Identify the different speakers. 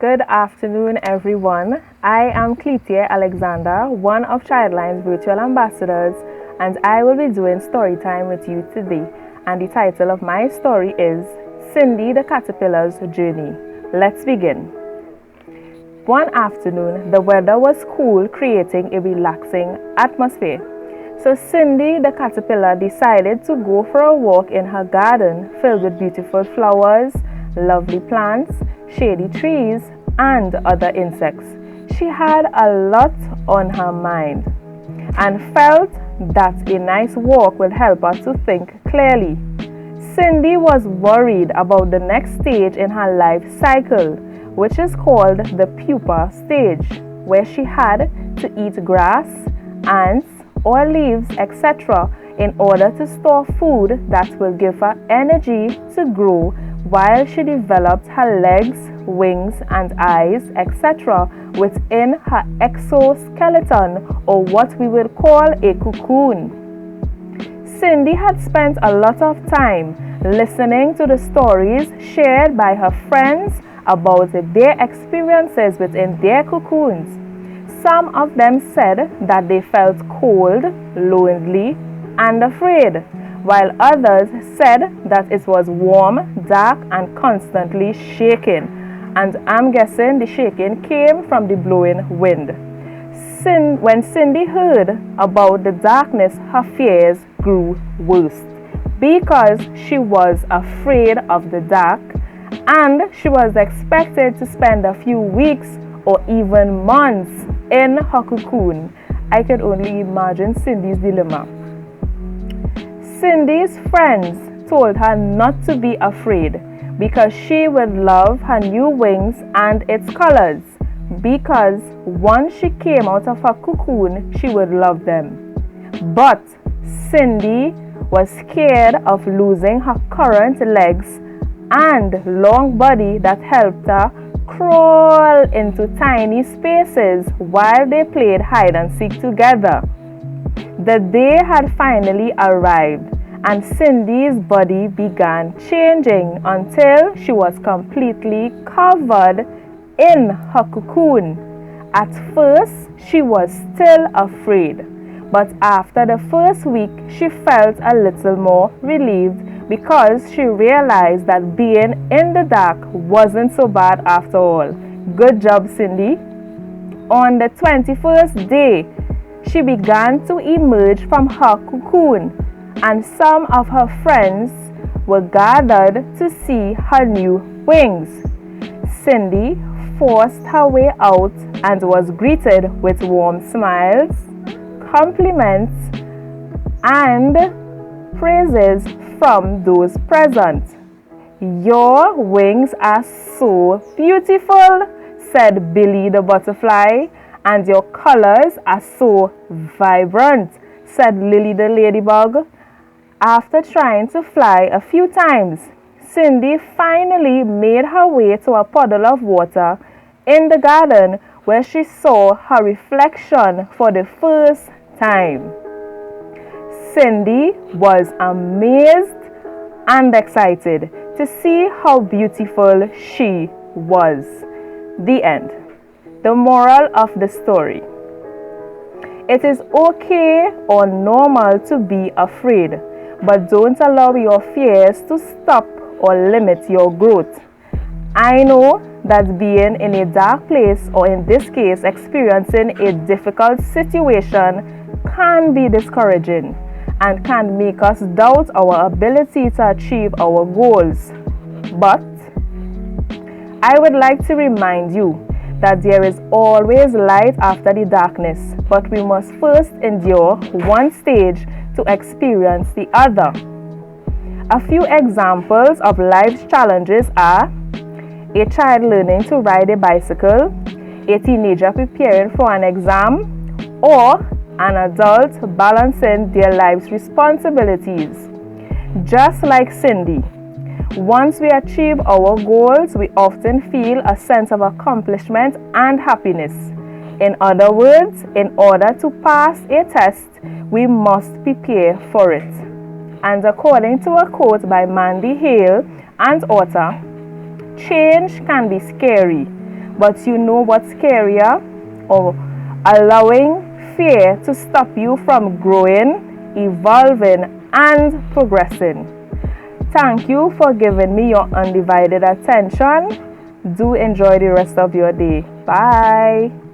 Speaker 1: Good afternoon, everyone. I am Kleetia Alexander, one of ChildLine's virtual ambassadors, and I will be doing Storytime with you today. And the title of my story is Cindy the Caterpillar's Journey. Let's begin. One afternoon, the weather was cool, creating a relaxing atmosphere. So Cindy the caterpillar decided to go for a walk in her garden filled with beautiful flowers, lovely plants, shady trees, and other insects. She had a lot on her mind and felt that a nice walk would help her to think clearly. Cindy was worried about the next stage in her life cycle, which is called the Pupa Stage, where she had to eat grass, ants, or leaves, etc., in order to store food that will give her energy to grow while she developed her legs, wings, and eyes, etc., within her exoskeleton, or what we would call a cocoon. Cindy had spent a lot of time listening to the stories shared by her friends about their experiences within their cocoons. Some of them said that they felt cold, lonely, and afraid, while others said that it was warm, dark, and constantly shaking. And I'm guessing the shaking came from the blowing wind. When Cindy heard about the darkness, her fears grew worse because she was afraid of the dark, and she was expected to spend a few weeks or even months in her cocoon. I could only imagine Cindy's dilemma. Cindy's friends told her not to be afraid because she would love her new wings and its colors, because once she came out of her cocoon, she would love them. But Cindy was scared of losing her current legs and long body that helped her crawl into tiny spaces while they played hide and seek together. The day had finally arrived, and Cindy's body began changing until she was completely covered in her cocoon. At first, she was still afraid, but after the first week, she felt a little more relieved because she realized that being in the dark wasn't so bad after all. Good job, Cindy. On the 21st day, she began to emerge from her cocoon, and some of her friends were gathered to see her new wings. Cindy forced her way out and was greeted with warm smiles, compliments, and praises from those present. "Your wings are so beautiful," said Billy the butterfly, "and your colors are so vibrant," said Lily the ladybug. After trying to fly a few times, Cindy finally made her way to a puddle of water in the garden where she saw her reflection for the first time. Cindy was amazed and excited to see how beautiful she was. The end. The moral of the story: it is okay or normal to be afraid, but don't allow your fears to stop or limit your growth. I know that being in a dark place, or in this case experiencing a difficult situation, can be discouraging and can make us doubt our ability to achieve our goals. But I would like to remind you that there is always light after the darkness, but we must first endure one stage to experience the other. A few examples of life's challenges are a child learning to ride a bicycle, a teenager preparing for an exam, or an adult balancing their life's responsibilities. Just like Cindy, once we achieve our goals, we often feel a sense of accomplishment and happiness. In other words, in order to pass a test, we must prepare for it. And according to a quote by Mandy Hale and author, change can be scary, but you know what's scarier? Or allowing fear to stop you from growing, evolving, and progressing. Thank you for giving me your undivided attention. Do enjoy the rest of your day. Bye.